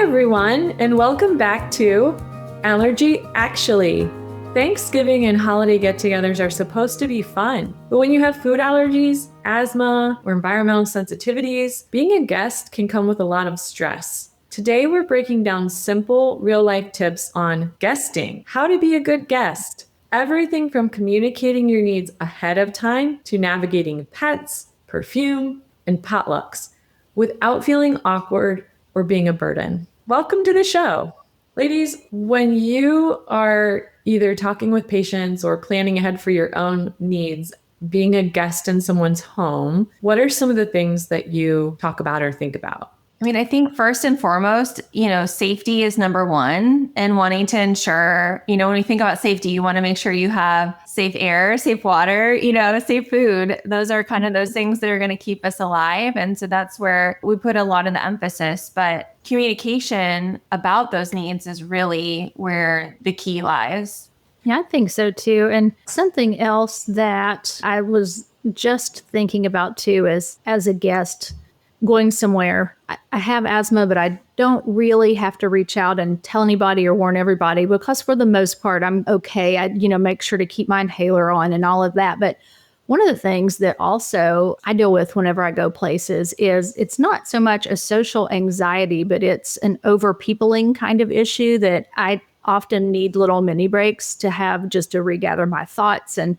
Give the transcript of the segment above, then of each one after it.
everyone, and welcome back to Allergy Actually. Thanksgiving and holiday get-togethers are supposed to be fun, but when you have food allergies, asthma, or environmental sensitivities, being a guest can come with a lot of stress. Today, we're breaking down simple, real-life tips on guesting, how to be a good guest. Everything from communicating your needs ahead of time to navigating pets, perfume, and potlucks without feeling awkward or being a burden. Welcome to the show. Ladies, when you are either talking with patients or planning ahead for your own needs, being a guest in someone's home, what are some of the things that you talk about or think about? I think first and foremost, safety is number one, and wanting to ensure, when you think about safety, you want to make sure you have safe air, safe water, safe food. Those are kind of those things that are going to keep us alive. And so that's where we put a lot of the emphasis, but communication about those needs is really where the key lies. Yeah, I think so too. And something else that I was just thinking about too is as a guest going somewhere, I have asthma, but I don't really have to reach out and tell anybody or warn everybody because for the most part, I'm okay. I, make sure to keep my inhaler on and all of that. But one of the things that also I deal with whenever I go places is it's not so much a social anxiety, but it's an over-peopling kind of issue that I often need little mini breaks to have just to regather my thoughts and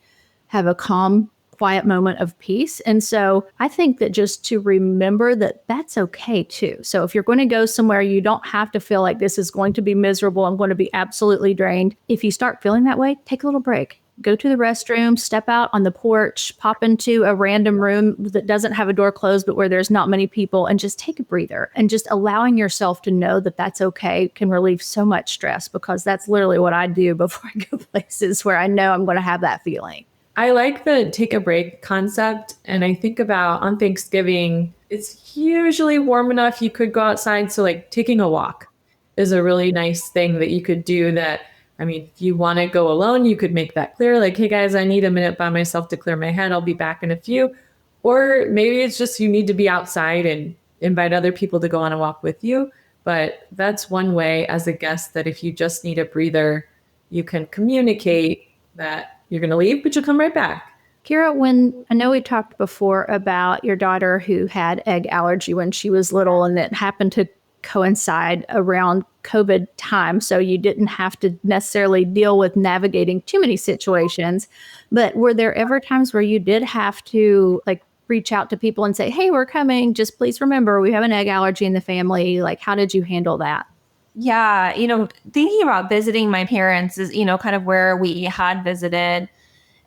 have a calm, quiet moment of peace. And so I think that just to remember that that's okay too. So if you're going to go somewhere, you don't have to feel like this is going to be miserable. I'm going to be absolutely drained. If you start feeling that way, take a little break. Go to the restroom, step out on the porch, pop into a random room that doesn't have a door closed, but where there's not many people, and just take a breather. And just allowing yourself to know that that's okay can relieve so much stress, because that's literally what I do before I go places where I know I'm going to have that feeling. I like the take a break concept. And I think about on Thanksgiving, it's usually warm enough you could go outside. So like taking a walk is a really nice thing that you could do that. If you want to go alone, you could make that clear. Like, hey guys, I need a minute by myself to clear my head. I'll be back in a few. Or maybe it's just you need to be outside and invite other people to go on a walk with you. But that's one way as a guest that if you just need a breather, you can communicate that you're going to leave, but you'll come right back. Kira, when I know we talked before about your daughter who had egg allergy when she was little, and it happened to coincide around COVID time, so you didn't have to necessarily deal with navigating too many situations. But were there ever times where you did have to reach out to people and say, hey, we're coming, just please remember we have an egg allergy in the family? How did you handle that? Yeah, thinking about visiting my parents is, kind of where we had visited.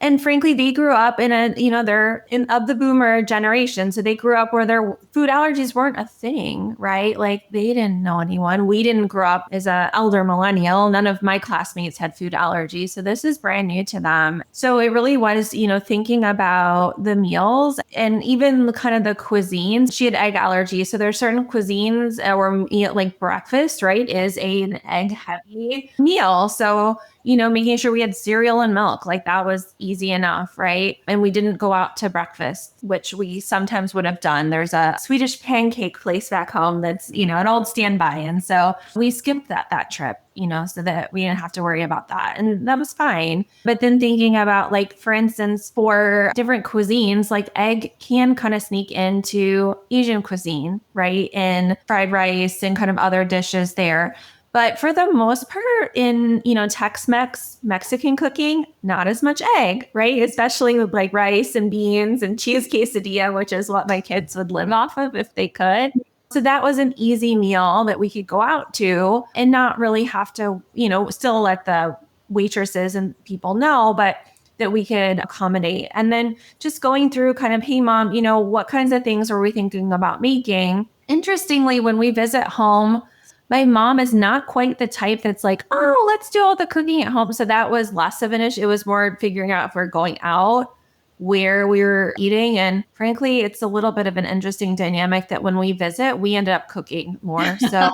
And frankly, they grew up in they're of the boomer generation. So they grew up where their food allergies weren't a thing, right? Like they didn't know anyone. We didn't grow up as an elder millennial. None of my classmates had food allergies. So this is brand new to them. So it really was, thinking about the meals and even kind of the cuisines. She had egg allergy. So there's certain cuisines or like breakfast, right, is an egg heavy meal. So making sure we had cereal and milk, like that was easy enough, right? And we didn't go out to breakfast, which we sometimes would have done. There's a Swedish pancake place back home that's, an old standby. And so we skipped that trip, so that we didn't have to worry about that. And that was fine. But then thinking about for instance, for different cuisines, like egg can kind of sneak into Asian cuisine, right? And fried rice and kind of other dishes there. But for the most part in, Tex-Mex, Mexican cooking, not as much egg, right? Especially with rice and beans and cheese quesadilla, which is what my kids would live off of if they could. So that was an easy meal that we could go out to and not really have to, still let the waitresses and people know, but that we could accommodate. And then just going through kind of, hey mom, what kinds of things are we thinking about making? Interestingly, when we visit home, my mom is not quite the type that's like, oh, let's do all the cooking at home. So that was less of an issue. It was more figuring out if we're going out, where we were eating. And frankly, it's a little bit of an interesting dynamic that when we visit, we end up cooking more. So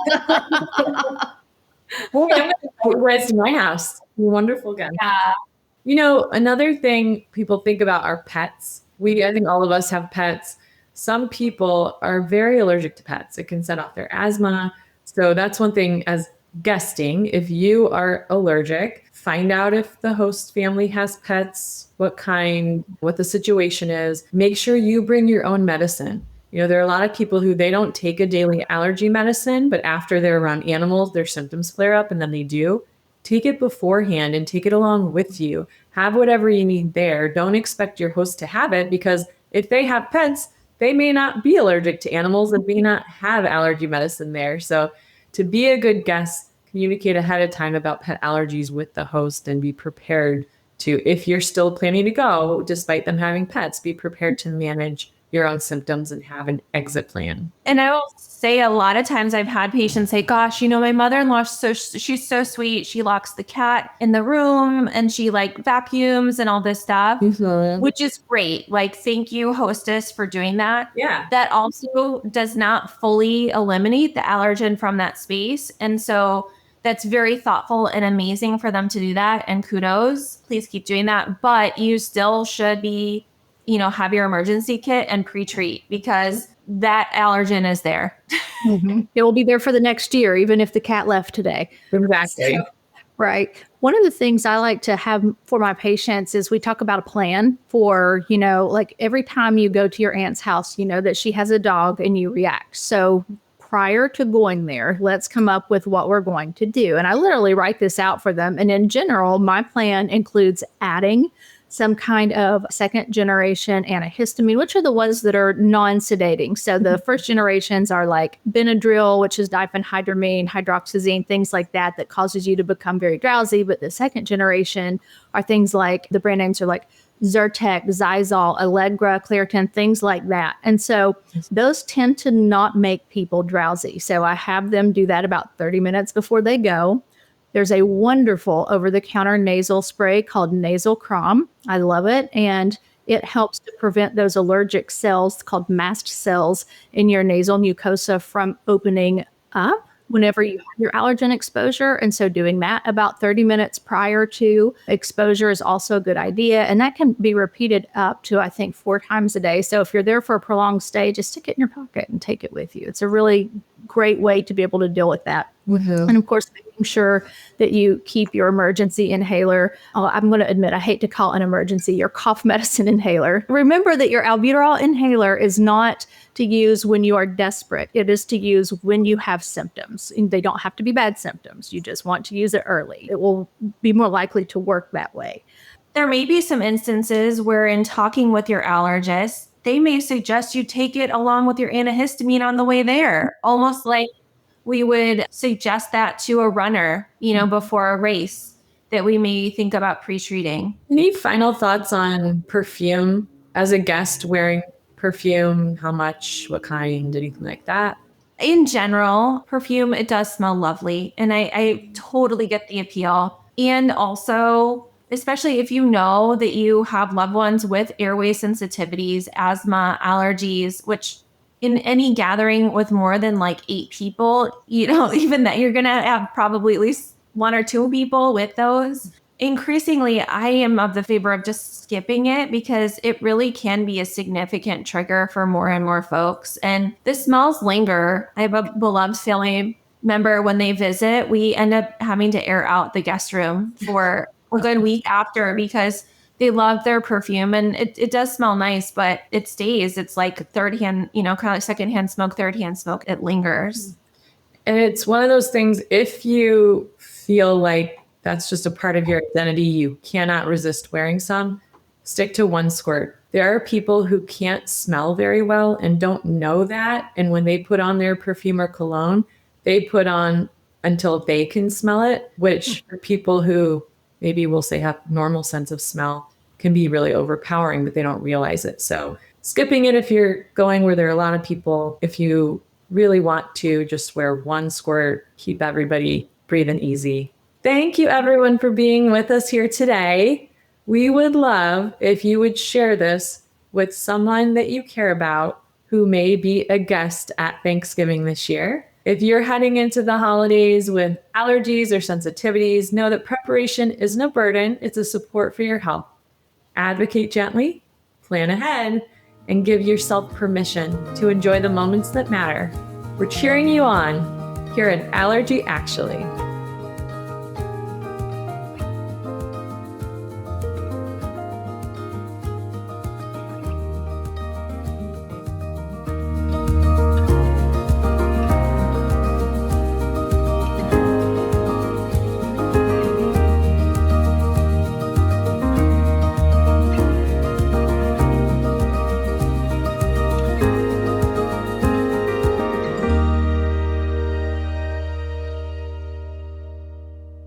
Right to my house. Wonderful guy. Yeah. Another thing people think about are pets. I think all of us have pets. Some people are very allergic to pets. It can set off their asthma. So that's one thing as guesting. If you are allergic, find out if the host family has pets, what kind, what the situation is. Make sure you bring your own medicine. There are a lot of people who they don't take a daily allergy medicine, but after they're around animals, their symptoms flare up and then they do. Take it beforehand and take it along with you. Have whatever you need there. Don't expect your host to have it, because if they have pets, they may not be allergic to animals and may not have allergy medicine there. So to be a good guest, communicate ahead of time about pet allergies with the host and be prepared to, if you're still planning to go, despite them having pets, be prepared to manage your own symptoms and have an exit plan. And I will say a lot of times I've had patients say, gosh, my mother-in-law, she's so sweet. She locks the cat in the room and she vacuums and all this stuff, which is great. Thank you, hostess, for doing that. Yeah. That also does not fully eliminate the allergen from that space. And so that's very thoughtful and amazing for them to do that. And kudos, please keep doing that. But you still should be have your emergency kit and pre-treat, because that allergen is there. Mm-hmm. It will be there for the next year, even if the cat left today. Exactly. Right. One of the things I like to have for my patients is we talk about a plan for, every time you go to your aunt's house, that she has a dog and you react. So prior to going there, let's come up with what we're going to do. And I literally write this out for them. And in general, my plan includes adding some kind of second generation antihistamine, which are the ones that are non-sedating. So the first generations are like Benadryl, which is diphenhydramine, hydroxyzine, things like that causes you to become very drowsy. But the second generation are things like, the brand names are like Zyrtec, Xyzal, Allegra, Claritin, things like that. And so those tend to not make people drowsy. So I have them do that about 30 minutes before they go. There's a wonderful over-the-counter nasal spray called Nasal Crom. I love it. And it helps to prevent those allergic cells called mast cells in your nasal mucosa from opening up whenever you have your allergen exposure. And so doing that about 30 minutes prior to exposure is also a good idea. And that can be repeated up to, I think, 4 times a day. So if you're there for a prolonged stay, just stick it in your pocket and take it with you. It's a really great way to be able to deal with that. Mm-hmm. And of course, making sure that you keep your emergency inhaler. I'm going to admit, I hate to call an emergency your cough medicine inhaler. Remember that your albuterol inhaler is not to use when you are desperate. It is to use when you have symptoms. And they don't have to be bad symptoms. You just want to use it early. It will be more likely to work that way. There may be some instances where, in talking with your allergist, they may suggest you take it along with your antihistamine on the way there, almost like we would suggest that to a runner, before a race, that we may think about pre-treating. Any final thoughts on perfume as a guest, wearing perfume? How much, what kind, anything like that? In general, perfume, it does smell lovely. And I totally get the appeal. And also, especially if you know that you have loved ones with airway sensitivities, asthma, allergies, which in any gathering with more than 8 people, even that you're going to have probably at least 1 or 2 people with those. Increasingly, I am of the favor of just skipping it, because it really can be a significant trigger for more and more folks. And the smells linger. I have a beloved family member, when they visit, we end up having to air out the guest room for a good week after, because they love their perfume, and it does smell nice, but it stays. It's like third-hand, kind of like secondhand smoke, third-hand smoke. It lingers. And it's one of those things, if you feel like that's just a part of your identity, you cannot resist wearing some, stick to 1 squirt. There are people who can't smell very well and don't know that. And when they put on their perfume or cologne, they put on until they can smell it, which for people who maybe we'll say have normal sense of smell can be really overpowering, but they don't realize it. So skipping it if you're going where there are a lot of people. If you really want to, just wear 1 squirt, keep everybody breathing easy. Thank you everyone for being with us here today. We would love if you would share this with someone that you care about who may be a guest at Thanksgiving this year. If you're heading into the holidays with allergies or sensitivities, know that preparation isn't a burden, it's a support for your health. Advocate gently, plan ahead, and give yourself permission to enjoy the moments that matter. We're cheering you on. here at Allergy Actually.